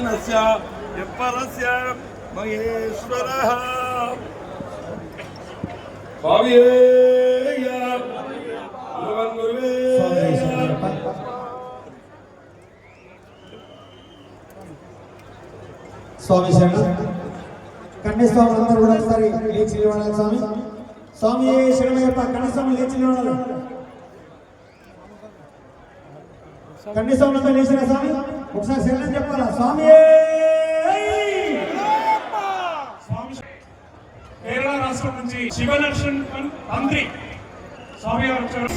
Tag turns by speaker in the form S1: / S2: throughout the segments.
S1: ब्रह्माण्डस्य यः परस्य महेश्वरः भावेय
S2: स्वामी शरण कन्या स्वामी अंदर కూడా ఒకసారి లేచి నిలబడాలి స్వామి స్వామి శరణమయ్యప్ప కన్య స్వామి లేచి నిలబడాలి కన్య స్వామి అంతా లేచిరా స్వామి ఒకసారి శరణం చెప్పాలా స్వామి
S3: స్వామి కేరళ రాష్ట్రం నుంచి శివదర్శన్ తంత్రి స్వామి గారు వచ్చారు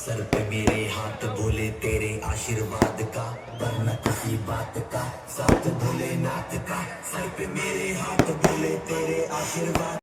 S4: सर पे मेरे हाथ बोले तेरे आशीर्वाद का वरना किसी बात का साथ भोलेनाथ का सर पे मेरे हाथ बोले तेरे आशीर्वाद